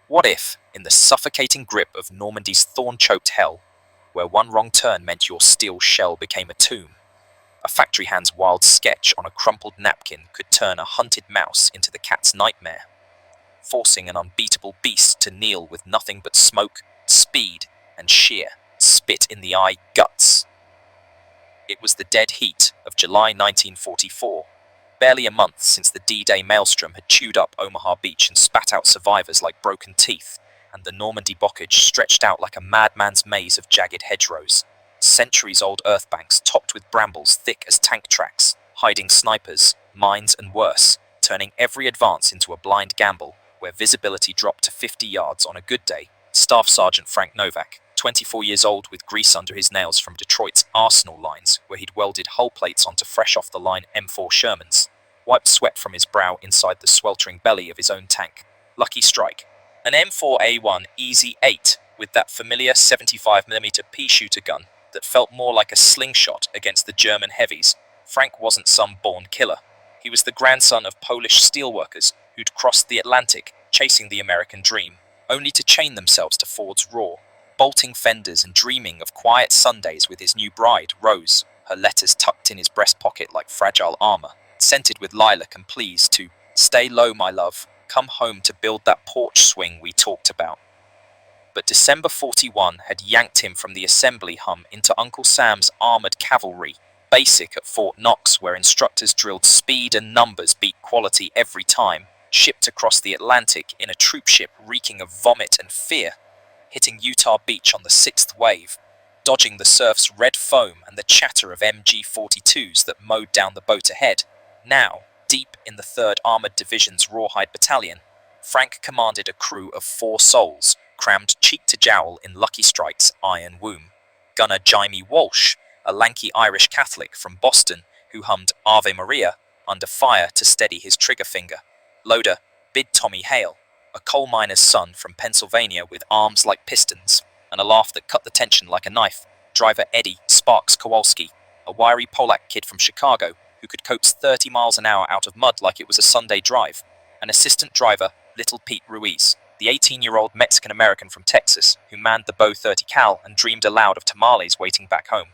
What if, in the suffocating grip of Normandy's thorn-choked hell, where one wrong turn meant your steel shell became a tomb, a factory hand's wild sketch on a crumpled napkin could turn a hunted mouse into the cat's nightmare, forcing an unbeatable beast to kneel with nothing but smoke, speed, and sheer spit-in-the-eye guts? It was the dead heat of July 1944, barely a month since the D-Day maelstrom had chewed up Omaha Beach and spat out survivors like broken teeth, and the Normandy bocage stretched out like a madman's maze of jagged hedgerows, centuries-old earthbanks topped with brambles thick as tank tracks, hiding snipers, mines, and worse, turning every advance into a blind gamble, where visibility dropped to 50 yards on a good day. Staff Sergeant Frank Novak, 24 years old with grease under his nails from Detroit's Arsenal lines, where he'd welded hull plates onto fresh-off-the-line M4 Shermans, wiped sweat from his brow inside the sweltering belly of his own tank. Lucky strike. An M4A1 Easy 8 with that familiar 75mm pea-shooter gun that felt more like a slingshot against the German heavies. Frank wasn't some born killer. He was the grandson of Polish steelworkers who'd crossed the Atlantic, chasing the American dream, only to chain themselves to Ford's roar, bolting fenders and dreaming of quiet Sundays with his new bride, Rose, her letters tucked in his breast pocket like fragile armor, scented with lilac and pleas to "Stay low, my love, come home to build that porch swing we talked about." But December 41 had yanked him from the assembly hum into Uncle Sam's armored cavalry, basic at Fort Knox, where instructors drilled speed and numbers beat quality every time, shipped across the Atlantic in a troop ship reeking of vomit and fear, hitting Utah Beach on the 6th wave, dodging the surf's red foam and the chatter of MG-42s that mowed down the boat ahead. Now, deep in the 3rd Armored Division's Rawhide Battalion, Frank commanded a crew of 4 souls, crammed cheek to jowl in Lucky Strike's iron womb. Gunner Jaime Walsh, a lanky Irish Catholic from Boston who hummed Ave Maria under fire to steady his trigger finger. Loader, Bid Tommy Hale, a coal miner's son from Pennsylvania with arms like pistons and a laugh that cut the tension like a knife. Driver Eddie Sparks Kowalski, a wiry Polack kid from Chicago who could coax 30 miles an hour out of mud like it was a Sunday drive. An assistant driver, Little Pete Ruiz, the 18-year-old Mexican-American from Texas who manned the Bo 30 cal and dreamed aloud of tamales waiting back home.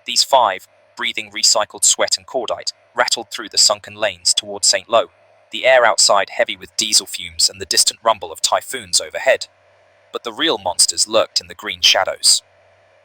These 5, breathing recycled sweat and cordite, rattled through the sunken lanes toward St. Lo, the air outside heavy with diesel fumes and the distant rumble of typhoons overhead. But the real monsters lurked in the green shadows.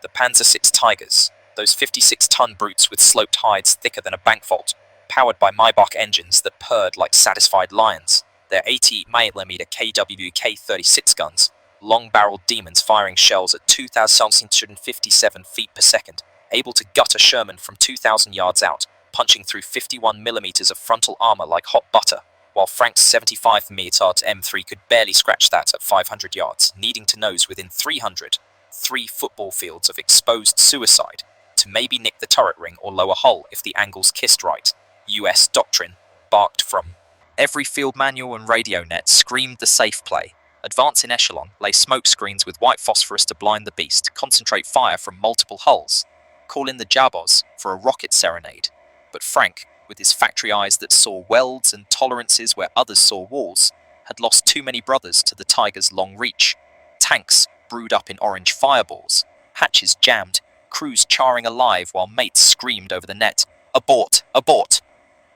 The Panzer VI Tigers, those 56-ton brutes with sloped hides thicker than a bank vault, powered by Maybach engines that purred like satisfied lions, their 80mm KW K-36 guns, long-barreled demons firing shells at 2,757 feet per second, able to gut a Sherman from 2,000 yards out, punching through 51mm of frontal armor like hot butter, while Frank's 75mm M3 could barely scratch that at 500 yards, needing to nose within 300, 3 football fields of exposed suicide, to maybe nick the turret ring or lower hull if the angles kissed right. US doctrine barked from every field manual and radio net screamed the safe play. Advance in echelon, lay smoke screens with white phosphorus to blind the beast, concentrate fire from multiple hulls, call in the Jabos for a rocket serenade. But Frank, with his factory eyes that saw welds and tolerances where others saw walls, had lost too many brothers to the Tiger's long reach. Tanks brewed up in orange fireballs, hatches jammed, crews charring alive while mates screamed over the net, "Abort! Abort!"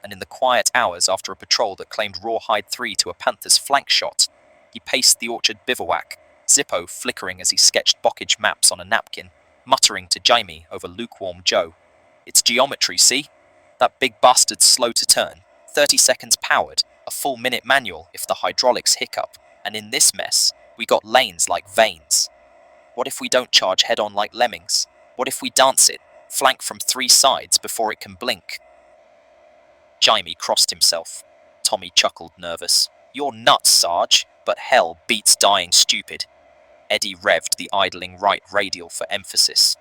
And in the quiet hours after a patrol that claimed Rawhide 3 to a Panther's flank shot, he paced the orchard bivouac, Zippo flickering as he sketched bocage maps on a napkin, muttering to Jaime over lukewarm Joe. "It's geometry, see? That big bastard's slow to turn, 30 seconds powered, a full minute manual if the hydraulics hiccup, and in this mess, we got lanes like veins. What if we don't charge head-on like lemmings? What if we dance it, flank from 3 sides before it can blink?" Jaime crossed himself. Tommy chuckled, nervous. "You're nuts, Sarge, but hell beats dying stupid." Eddie revved the idling right radial for emphasis,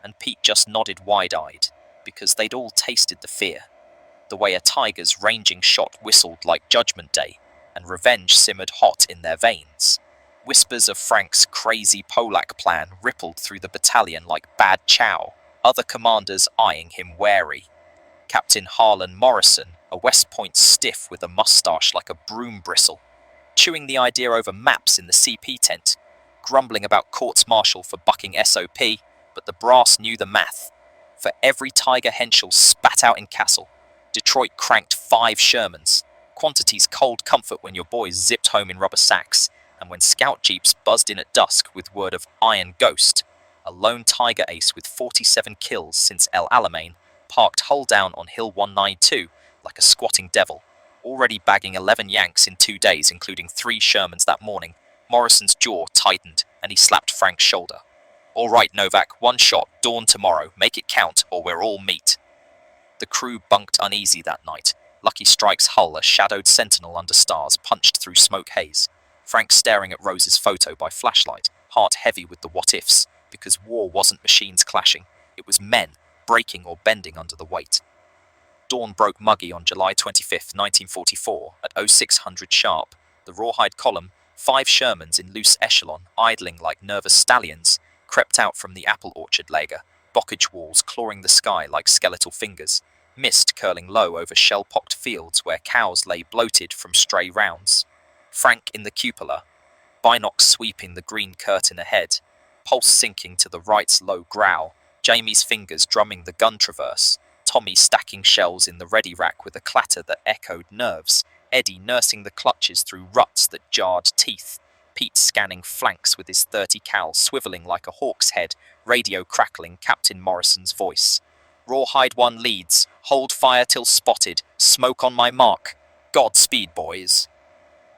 and Pete just nodded wide-eyed, because they'd all tasted the fear, the way a tiger's ranging shot whistled like Judgment Day, and revenge simmered hot in their veins. Whispers of Frank's crazy Polack plan rippled through the battalion like bad chow, other commanders eyeing him wary. Captain Harlan Morrison, a West Point stiff with a mustache like a broom bristle, chewing the idea over maps in the CP tent, grumbling about courts-martial for bucking SOP, but the brass knew the math. For every Tiger Henschel spat out in Castle, Detroit cranked 5 Shermans, quantities cold comfort when your boys zipped home in rubber sacks, and when scout jeeps buzzed in at dusk with word of Iron Ghost, a lone Tiger ace with 47 kills since El Alamein, parked hull down on Hill 192 like a squatting devil, already bagging 11 Yanks in 2 days, including 3 Shermans that morning. Morrison's jaw tightened, and he slapped Frank's shoulder. "All right, Novak, 1 shot, dawn tomorrow. Make it count, or we're all meat." The crew bunked uneasy that night. Lucky Strike's hull, a shadowed sentinel under stars, punched through smoke haze. Frank staring at Rose's photo by flashlight, heart heavy with the what-ifs, because war wasn't machines clashing. It was men, breaking or bending under the weight. Dawn broke muggy on July 25, 1944, at 0600 sharp. The rawhide column, 5 Shermans in loose echelon, idling like nervous stallions, crept out from the apple orchard lager, bockage walls clawing the sky like skeletal fingers, mist curling low over shell-pocked fields where cows lay bloated from stray rounds. Frank in the cupola, binocs sweeping the green curtain ahead, pulse sinking to the right's low growl, Jamie's fingers drumming the gun traverse, Tommy stacking shells in the ready rack with a clatter that echoed nerves, Eddie nursing the clutches through ruts that jarred teeth, Pete scanning flanks with his 30 cal swiveling like a hawk's head, radio crackling Captain Morrison's voice. "Rawhide 1 leads, hold fire till spotted, smoke on my mark. Godspeed, boys."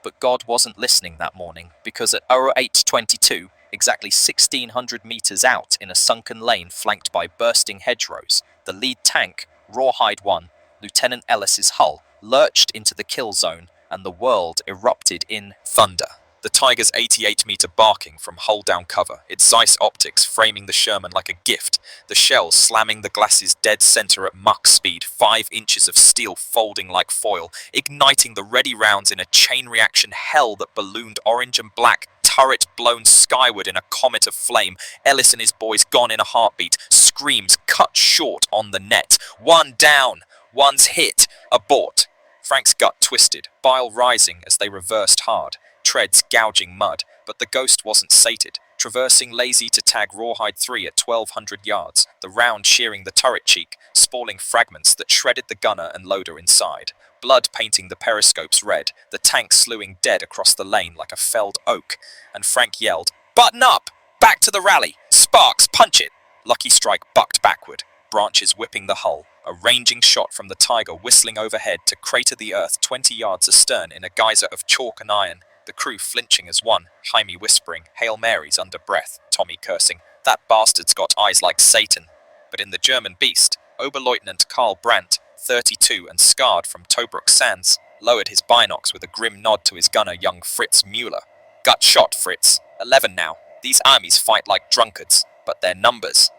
But God wasn't listening that morning, because at 0822, exactly 1,600 meters out in a sunken lane flanked by bursting hedgerows, the lead tank, Rawhide 1, Lieutenant Ellis's hull, lurched into the kill zone, and the world erupted in thunder. The Tiger's 88-meter barking from hull-down cover, its Zeiss optics framing the Sherman like a gift, the shell slamming the glass's dead center at Mach speed, 5 inches of steel folding like foil, igniting the ready rounds in a chain reaction hell that ballooned orange and black, turret blown skyward in a comet of flame, Ellis and his boys gone in a heartbeat, screams cut short on the net. "1 down! 1's hit! Abort!" Frank's gut twisted, bile rising as they reversed hard, treads gouging mud, but the ghost wasn't sated, traversing lazy to tag Rawhide 3 at 1,200 yards, the round shearing the turret cheek, spalling fragments that shredded the gunner and loader inside, blood painting the periscopes red, the tank slewing dead across the lane like a felled oak, and Frank yelled, "Button up! Back to the rally! Sparks, punch it!" Lucky Strike bucked backward, branches whipping the hull, a ranging shot from the Tiger whistling overhead to crater the earth 20 yards astern in a geyser of chalk and iron, the crew flinching as one, Jaime whispering, Hail Marys under breath, Tommy cursing, "That bastard's got eyes like Satan." But in the German beast, Oberleutnant Karl Brandt, 32 and scarred from Tobruk Sands, lowered his binocs with a grim nod to his gunner, young Fritz Müller. "Gut shot, Fritz. 11 now. These armies fight like drunkards, but they're numbers."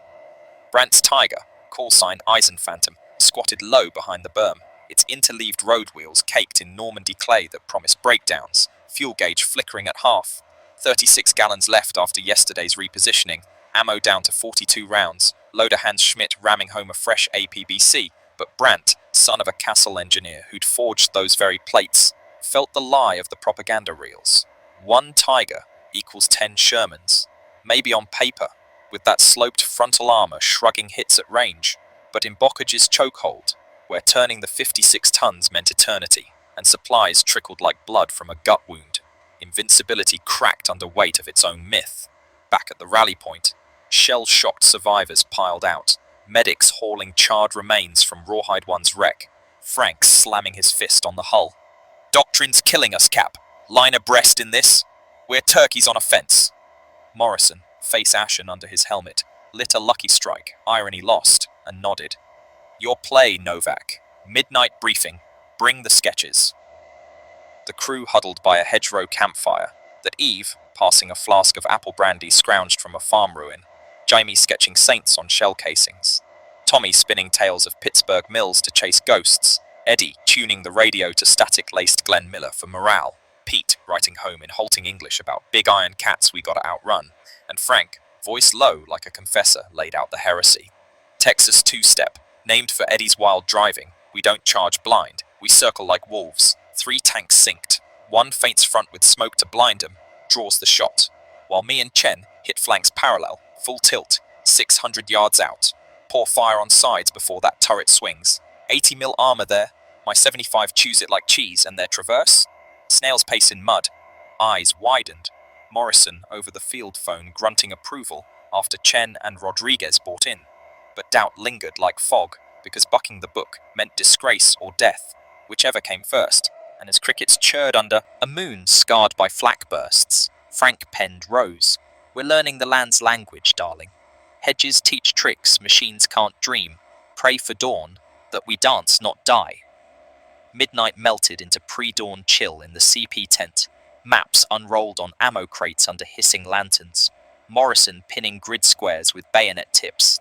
Brandt's Tiger, call sign Eisenphantom, squatted low behind the berm, its interleaved road wheels caked in Normandy clay that promised breakdowns, fuel gauge flickering at half. 36 gallons left after yesterday's repositioning, ammo down to 42 rounds, loader Hans Schmidt ramming home a fresh APBC, but Brandt, son of a Castle engineer who'd forged those very plates, felt the lie of the propaganda reels. 1 Tiger equals 10 Shermans, maybe on paper, with that sloped frontal armor shrugging hits at range, but in Bockage's chokehold, where turning the 56 tons meant eternity, and supplies trickled like blood from a gut wound, invincibility cracked under weight of its own myth. Back at the rally point, shell-shocked survivors piled out, medics hauling charred remains from Rawhide 1's wreck, Frank slamming his fist on the hull. "Doctrine's killing us, Cap. Line abreast in this. We're turkeys on a fence." Morrison, face ashen under his helmet, lit a Lucky Strike, irony lost, and nodded. "Your play, Novak. Midnight briefing. Bring the sketches." The crew huddled by a hedgerow campfire, that Eve, passing a flask of apple brandy scrounged from a farm ruin, Jamie sketching saints on shell casings, Tommy spinning tales of Pittsburgh mills to chase ghosts, Eddie tuning the radio to static-laced Glenn Miller for morale, Pete writing home in halting English about big iron cats we gotta outrun, and Frank, voice low like a confessor, laid out the heresy. Texas two-step, named for Eddie's wild driving, we don't charge blind, we circle like wolves, 3 tanks synced, One feints front with smoke to blind him, draws the shot, while me and Chen hit flanks parallel, full tilt, 600 yards out. Pour fire on sides before that turret swings. 80 mil armor there. My 75 chews it like cheese, and their traverse? Snail's pace in mud. Eyes widened. Morrison over the field phone grunting approval after Chen and Rodriguez bought in. But doubt lingered like fog, because bucking the book meant disgrace or death, whichever came first. And as crickets churred under a moon scarred by flak bursts, Frank penned rose. We're learning the land's language, darling. Hedges teach tricks machines can't dream. Pray for dawn, that we dance, not die. Midnight melted into pre-dawn chill in the CP tent. Maps unrolled on ammo crates under hissing lanterns. Morrison pinning grid squares with bayonet tips.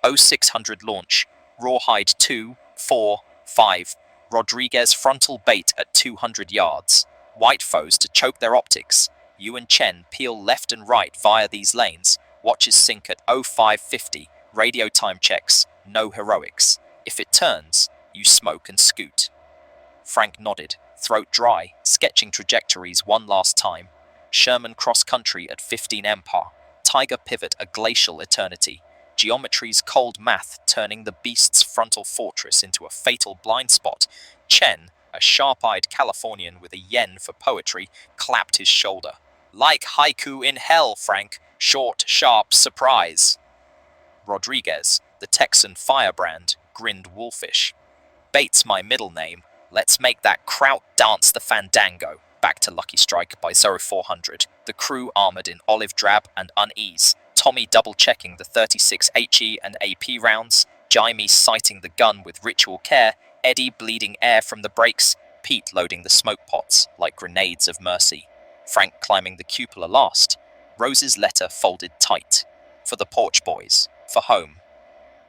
0600 launch. Rawhide 2, 4, 5. Rodriguez frontal bait at 200 yards. White foes to choke their optics. You and Chen peel left and right via these lanes. Watches sink at 0550. Radio time checks. No heroics. If it turns, you smoke and scoot. Frank nodded, throat dry, sketching trajectories one last time. Sherman cross-country at 15 Empire. Tiger pivot a glacial eternity. Geometry's cold math turning the beast's frontal fortress into a fatal blind spot. Chen, a sharp-eyed Californian with a yen for poetry, clapped his shoulder. Like haiku in hell, Frank. Short, sharp surprise. Rodriguez, the Texan firebrand, grinned wolfish. Bait's my middle name. Let's make that kraut dance the fandango. Back to Lucky Strike by 0400. The crew armored in olive drab and unease. Tommy double-checking the 36 HE and AP rounds. Jaime sighting the gun with ritual care. Eddie bleeding air from the brakes. Pete loading the smoke pots like grenades of mercy. Frank climbing the cupola last. Rose's letter folded tight. For the porch boys. For home.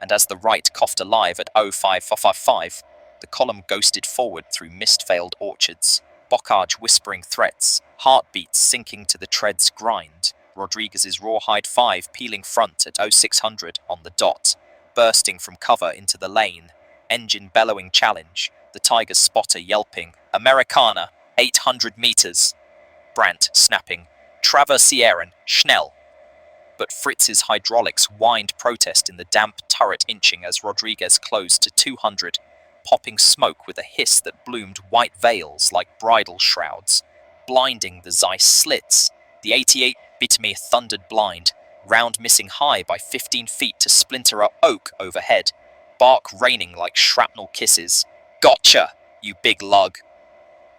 And as the right coughed alive at 05455, the column ghosted forward through mist-veiled orchards. Bocage whispering threats, heartbeats sinking to the tread's grind. Rodriguez's Rawhide 5 peeling front at 0600 on the dot. Bursting from cover into the lane. Engine bellowing challenge. The Tiger's spotter yelping, Americana, 800 meters. Brandt snapping, Traversieren, schnell. But Fritz's hydraulics whined protest in the damp turret inching as Rodriguez closed to 200, popping smoke with a hiss that bloomed white veils like bridal shrouds, blinding the Zeiss slits. The 88 bit me thundered blind, round missing high by 15 feet to splinter up oak overhead, bark raining like shrapnel kisses. Gotcha, you big lug!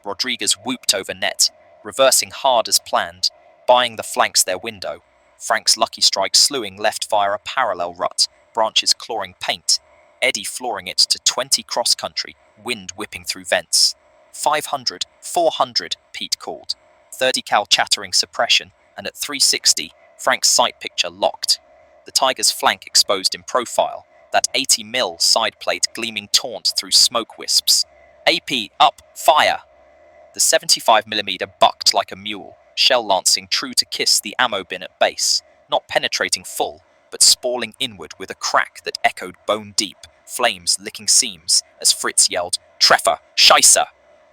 Rodriguez whooped over net, reversing hard as planned, buying the flanks their window. Frank's Lucky Strike slewing left via a parallel rut, branches clawing paint. Eddie flooring it to 20 cross-country, wind whipping through vents. 500, 400, Pete called. 30 cal chattering suppression, and at 360, Frank's sight picture locked. The Tiger's flank exposed in profile, that 80 mil side plate gleaming taunt through smoke wisps. AP, up, fire! The 75mm bucked like a mule, shell lancing true to kiss the ammo bin at base, not penetrating full, but spalling inward with a crack that echoed bone deep, flames licking seams, as Fritz yelled, Treffer, Scheisse!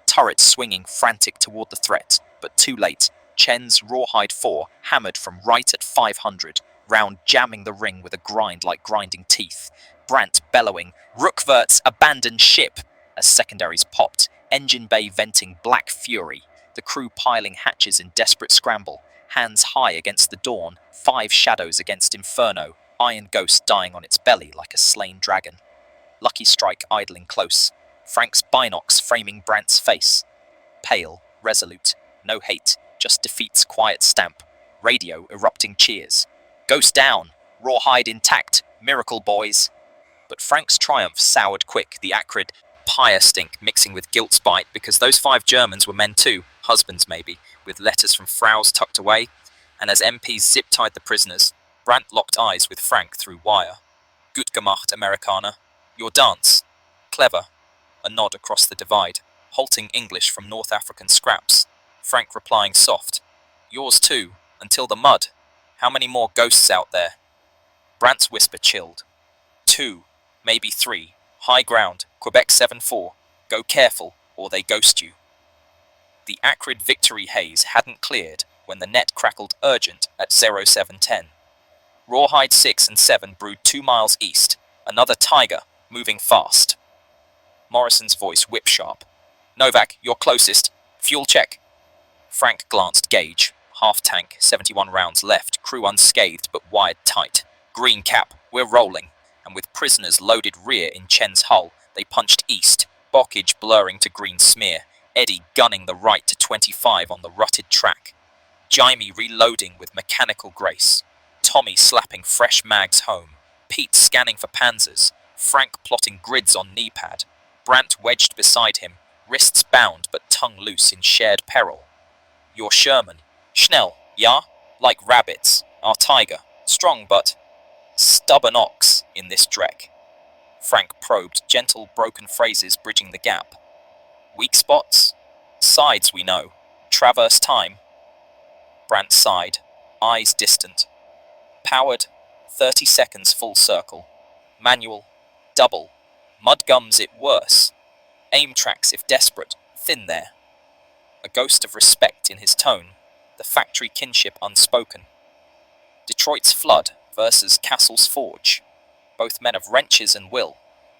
Turret swinging frantic toward the threat, but too late. Chen's Rawhide 4 hammered from right at 500, round jamming the ring with a grind like grinding teeth. Brandt bellowing, Rückwärts, abandon ship! As secondaries popped, engine bay venting black fury. The crew piling hatches in desperate scramble, hands high against the dawn, 5 shadows against inferno, iron ghost dying on its belly like a slain dragon. Lucky Strike idling close, Frank's binocs framing Brandt's face. Pale, resolute, no hate, just defeat's quiet stamp. Radio erupting cheers. Ghost down, Rawhide intact, miracle boys. But Frank's triumph soured quick, the acrid pyre stink mixing with guilt's bite, because those 5 Germans were men too, husbands maybe, with letters from Fraus tucked away, and as MPs zip-tied the prisoners, Brandt locked eyes with Frank through wire. Gut gemacht, Amerikaner. Your dance. Clever. A nod across the divide, halting English from North African scraps. Frank replying soft. Yours too, until the mud. How many more ghosts out there? Brandt's whisper chilled. 2, maybe 3. High ground, Quebec 7-4. Go careful, or they ghost you. The acrid victory haze hadn't cleared when the net crackled urgent at 0710. Rawhide 6 and 7 brewed 2 miles east. Another Tiger, moving fast. Morrison's voice whip-sharp. Novak, you're closest. Fuel check. Frank glanced gauge. Half tank, 71 rounds left, crew unscathed but wired tight. Green cap, we're rolling. And with prisoners loaded rear in Chen's hull, they punched east, bockage blurring to green smear, Eddie gunning the right to 25 on the rutted track. Jaime reloading with mechanical grace. Tommy slapping fresh mags home. Pete scanning for panzers. Frank plotting grids on knee pad. Brandt wedged beside him, wrists bound but tongue loose in shared peril. You're Sherman. Schnell, ja? Like rabbits. Our tiger. Strong but stubborn ox in this dreck. Frank probed, gentle broken phrases bridging the gap. Weak spots? Sides we know. Traverse time. Brandt sighed, eyes distant. Powered, 30 seconds full circle. Manual, double. Mudgums it worse. Aim tracks if desperate, thin there. A ghost of respect in his tone, the factory kinship unspoken. Detroit's flood versus Castle's forge. Both men of wrenches and will.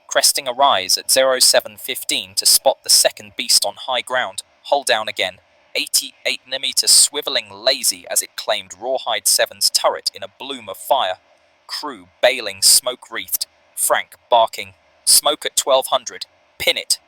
Cresting a rise at 0715 to spot the second beast on high ground. Hull down again. 88mm swiveling lazy as it claimed Rawhide 7's turret in a bloom of fire. Crew bailing smoke-wreathed. Frank barking, smoke at 1200, pin it.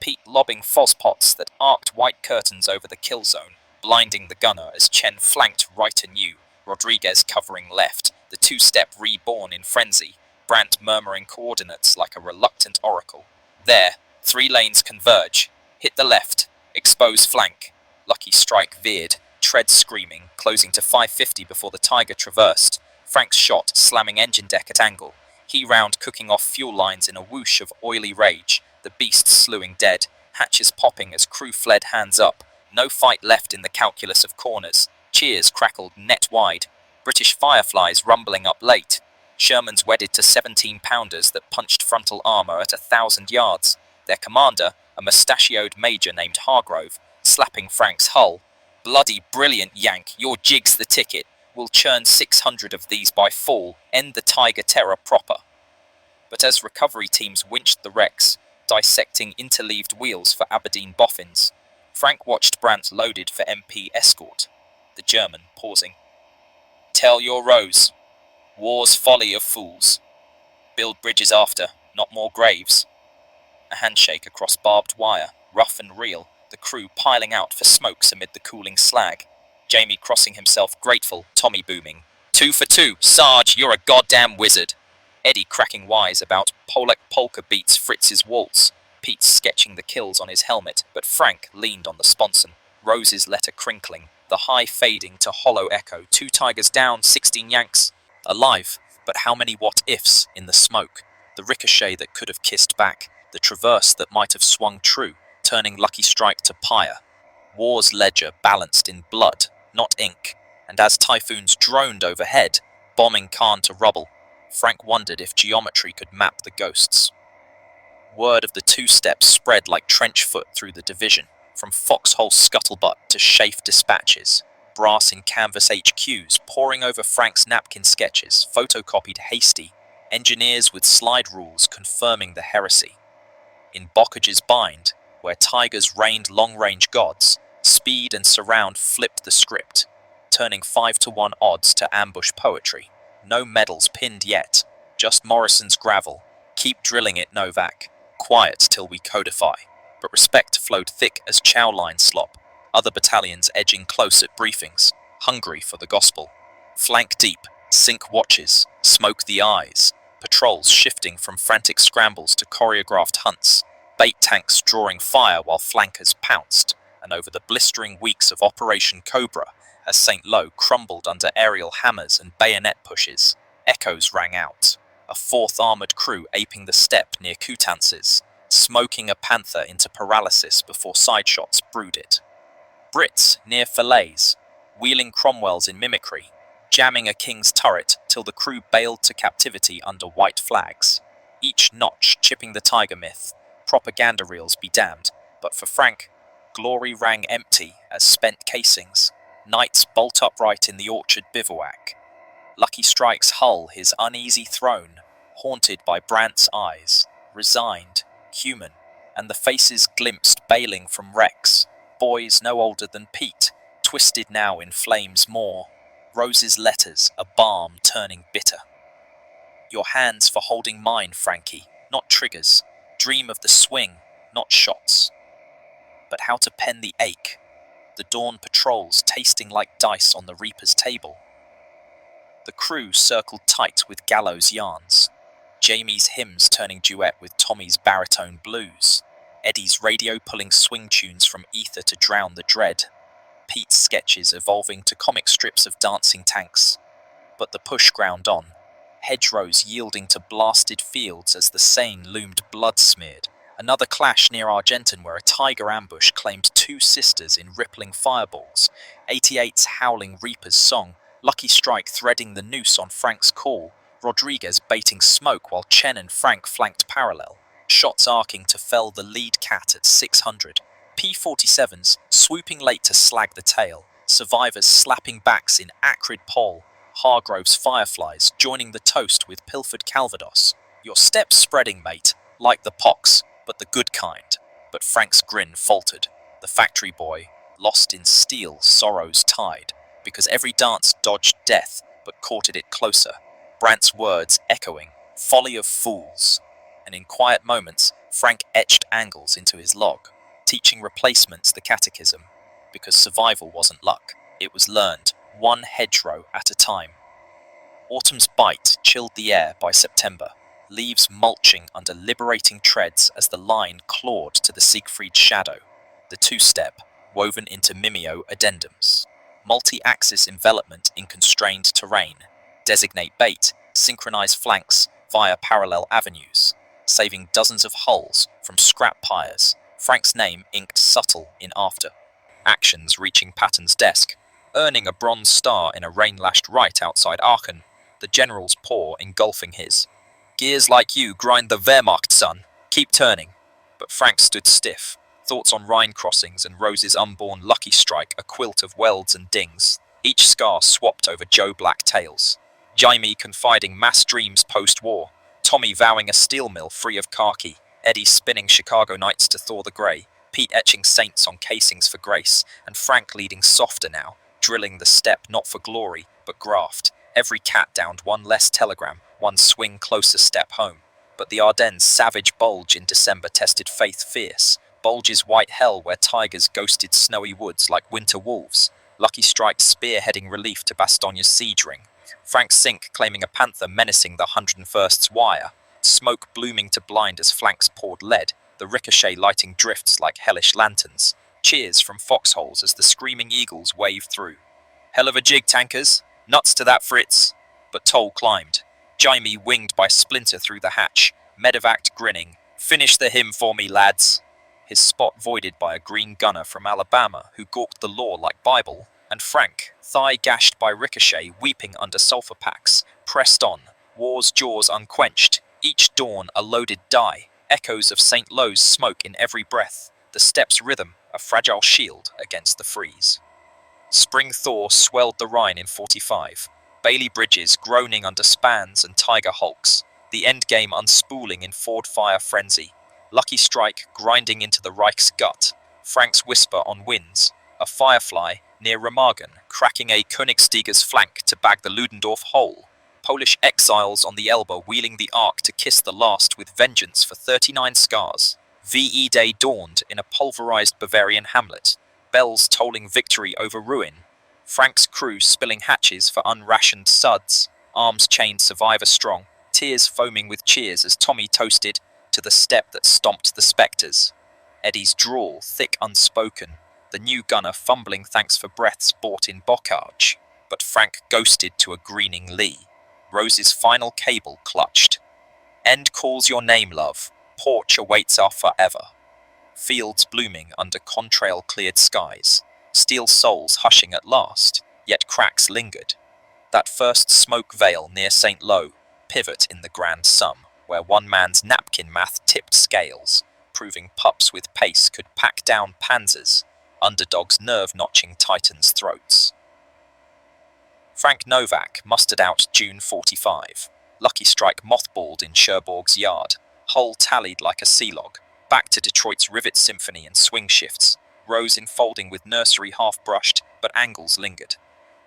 Pete lobbing phospots that arced white curtains over the kill zone, blinding the gunner as Chen flanked right anew, Rodriguez covering left, the two-step reborn in frenzy, Brandt murmuring coordinates like a reluctant oracle. There, 3 lanes converge. Hit the left. Expose flank. Lucky strike veered, tread screaming, closing to 550 before the Tiger traversed. Frank's shot slamming engine deck at angle. He round cooking off fuel lines in a whoosh of oily rage. The beast slewing dead. Hatches popping as crew fled hands up. No fight left in the calculus of corners. Cheers crackled net wide. British Fireflies rumbling up late. Sherman's wedded to 17-pounders that punched frontal armour at 1,000 yards. Their commander, a mustachioed major named Hargrove, slapping Frank's hull. Bloody brilliant, Yank, your jig's the ticket. We'll churn 600 of these by fall, end the Tiger terror proper. But as recovery teams winched the wrecks, dissecting interleaved wheels for Aberdeen boffins, Frank watched Brandt loaded for MP escort. The German, pausing. Tell your Rose. War's folly of fools. Build bridges after, not more graves. A handshake across barbed wire, rough and real, the crew piling out for smokes amid the cooling slag. Jaime crossing himself grateful, Tommy booming. 2 for 2, Sarge, you're a goddamn wizard. Eddie cracking wise about Polak polka beats Fritz's waltz. Pete sketching the kills on his helmet, but Frank leaned on the sponson. Rose's letter crinkling, the high fading to hollow echo. 2 Tigers down, 16 Yanks. Alive, but how many what-ifs in the smoke? The ricochet that could have kissed back, the traverse that might have swung true, turning Lucky Strike to pyre. War's ledger balanced in blood, not ink, and as typhoons droned overhead, bombing Khan to rubble, Frank wondered if geometry could map the ghosts. Word of the two-steps spread like trench foot through the division, from foxhole scuttlebutt to chafe dispatches. Brass in canvas HQs pouring over Frank's napkin sketches, photocopied hasty, engineers with slide rules confirming the heresy. In Bockage's bind, where tigers reigned long-range gods, speed and surround flipped the script, turning 5-to-1 odds to ambush poetry. No medals pinned yet, just Morrison's gravel. Keep drilling it, Novak. Quiet till we codify. But respect flowed thick as chow line slop. Other battalions edging close at briefings, hungry for the gospel. Flank deep, sync watches, smoke the eyes. Patrols shifting from frantic scrambles to choreographed hunts. Bait tanks drawing fire while flankers pounced. And over the blistering weeks of Operation Cobra, as St. Lo crumbled under aerial hammers and bayonet pushes, echoes rang out. A 4th armoured crew aping the steppe near Coutances, smoking a panther into paralysis before side shots brewed it. Brits near Falaise, wheeling Cromwells in mimicry, jamming a king's turret till the crew bailed to captivity under white flags. Each notch chipping the tiger myth, propaganda reels be damned, but for Frank, Glory rang empty as spent casings. Knights bolt upright in the orchard bivouac. Lucky Strike's hull his uneasy throne, haunted by Brant's eyes, resigned, human, and the faces glimpsed bailing from wrecks. Boys no older than Pete, twisted now in flames more. Rose's letters, a balm turning bitter. Your hands for holding mine, Frankie, not triggers. Dream of the swing, not shots. But how to pen the ache. The dawn patrols tasting like dice on the reaper's table. The crew circled tight with gallows yarns. Jamie's hymns turning duet with Tommy's baritone blues. Eddie's radio pulling swing tunes from ether to drown the dread. Pete's sketches evolving to comic strips of dancing tanks. But the push ground on. Hedgerows yielding to blasted fields as the Seine loomed blood-smeared. Another clash near Argenton where a tiger ambush claimed two sisters in rippling fireballs. 88's howling reaper's song. Lucky Strike threading the noose on Frank's call. Rodriguez baiting smoke while Chen and Frank flanked parallel. Shots arcing to fell the lead cat at 600. P-47s swooping late to slag the tail. Survivors slapping backs in acrid pole. Hargrove's fireflies joining the toast with pilfered Calvados. Your steps spreading, mate, like the pox, but the good kind. But Frank's grin faltered. The factory boy, lost in steel sorrow's tide, because every dance dodged death, but courted it closer. Brant's words echoing, folly of fools. And in quiet moments, Frank etched angles into his log, teaching replacements the catechism, because survival wasn't luck, it was learned, one hedgerow at a time. Autumn's bite chilled the air by September, leaves mulching under liberating treads as the line clawed to the Siegfried shadow, the two-step, woven into Mimeo addendums. Multi-axis envelopment in constrained terrain, designate bait, synchronize flanks via parallel avenues, saving dozens of hulls from scrap pyres, Frank's name inked subtle in after. Actions reaching Patton's desk, earning a bronze star in a rain-lashed right outside Aachen, the general's paw engulfing his. Gears like you grind the Wehrmacht, son. Keep turning. But Frank stood stiff, thoughts on Rhine crossings and Rose's unborn Lucky Strike a quilt of welds and dings, each scar swapped over Joe Black tails. Jaime confiding mass dreams post-war, Tommy vowing a steel mill free of khaki, Eddie spinning Chicago nights to thaw the grey, Pete etching saints on casings for grace, and Frank leading softer now, drilling the step not for glory, but graft. Every cat downed one less telegram, one swing closer step home. But the Ardennes' savage bulge in December tested faith fierce. Bulge's white hell where tigers ghosted snowy woods like winter wolves. Lucky Strike spearheading relief to Bastogne's siege ring. Frank Sink claiming a panther menacing the 101st's wire. Smoke blooming to blind as flanks poured lead. The ricochet lighting drifts like hellish lanterns. Cheers from foxholes as the screaming eagles waved through. Hell of a jig, tankers. Nuts to that, Fritz. But Toll climbed. Jaime winged by Splinter through the hatch. Medevac grinning. Finish the hymn for me, lads. His spot voided by a green gunner from Alabama who gawked the law like Bible. And Frank, thigh gashed by ricochet, weeping under sulphur packs, pressed on. War's jaws unquenched. Each dawn a loaded die. Echoes of St. Lo's smoke in every breath. The steps' rhythm, a fragile shield against the freeze. Spring thaw swelled the Rhine in 45. Bailey bridges groaning under spans and tiger hulks. The endgame unspooling in Ford fire frenzy. Lucky Strike grinding into the Reich's gut. Frank's whisper on winds. A firefly near Remagen cracking a Königsteiger's flank to bag the Ludendorff hole. Polish exiles on the Elbe wheeling the Ark to kiss the last with vengeance for 39 scars. VE Day dawned in a pulverized Bavarian hamlet. Bells tolling victory over ruin. Frank's crew spilling hatches for unrationed suds. Arms chained survivor strong. Tears foaming with cheers as Tommy toasted to the step that stomped the spectres. Eddie's drawl thick unspoken. The new gunner fumbling thanks for breaths bought in Bocage. But Frank ghosted to a greening Lee. Rose's final cable clutched. End calls your name, love. Porch awaits our forever. Fields blooming under contrail-cleared skies. Steel souls hushing at last, yet cracks lingered. That first smoke veil near St. Lo, pivot in the grand sum, where one man's napkin math tipped scales. proving pups with pace could pack down panzers, underdogs nerve-notching titans' throats. Frank Novak mustered out June 45. Lucky Strike mothballed in Cherbourg's yard. Hull tallied like a sea log. Back to Detroit's rivet symphony and swing shifts. Rows enfolding with nursery half-brushed, but angles lingered.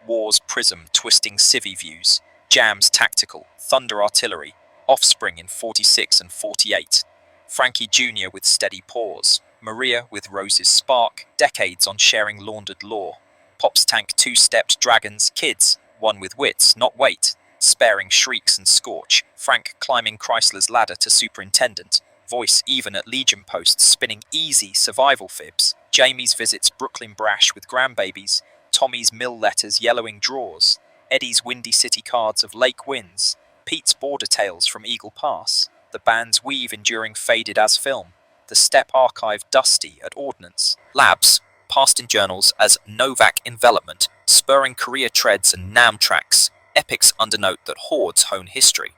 War's prism twisting civvy views. Jams tactical, thunder artillery. Offspring in 46 and 48. Frankie Jr. with steady paws. Maria with Rose's spark. Decades on sharing laundered lore. Pop's tank two-stepped dragons, kids, one with wits, not weight, sparing shrieks and scorch, Frank climbing Chrysler's ladder to superintendent, voice even at Legion posts spinning easy survival fibs, Jamie's visits Brooklyn brash with grandbabies, Tommy's mill letters yellowing drawers, Eddie's Windy City cards of lake winds, Pete's border tales from Eagle Pass, the band's weave enduring faded as film, the step archive dusty at Ordnance, labs, passed in journals as Novak envelopment, spurring career treads and Nam tracks, epics undernote that hoards hone history.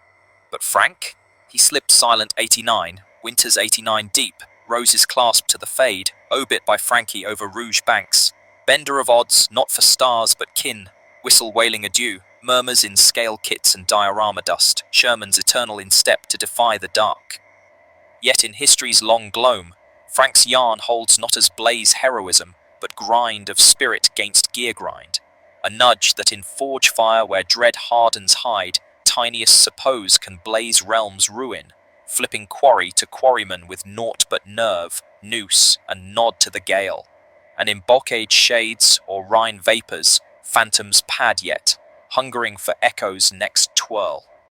But Frank? He slipped silent 89, winters 89 deep, roses clasped to the fade, obit by Frankie over Rouge banks, bender of odds, not for stars but kin, whistle wailing adieu, murmurs in scale kits and diorama dust, Sherman's eternal in step to defy the dark. Yet in history's long gloam, Frank's yarn holds not as blaze heroism, but grind of spirit gainst gear grind. A nudge that in forge fire where dread hardens hide, tiniest suppose can blaze realms ruin, flipping quarry to quarryman with naught but nerve, noose, and nod to the gale. And in bulkade shades or Rhine vapors, phantoms pad yet, hungering for echo's next twirl.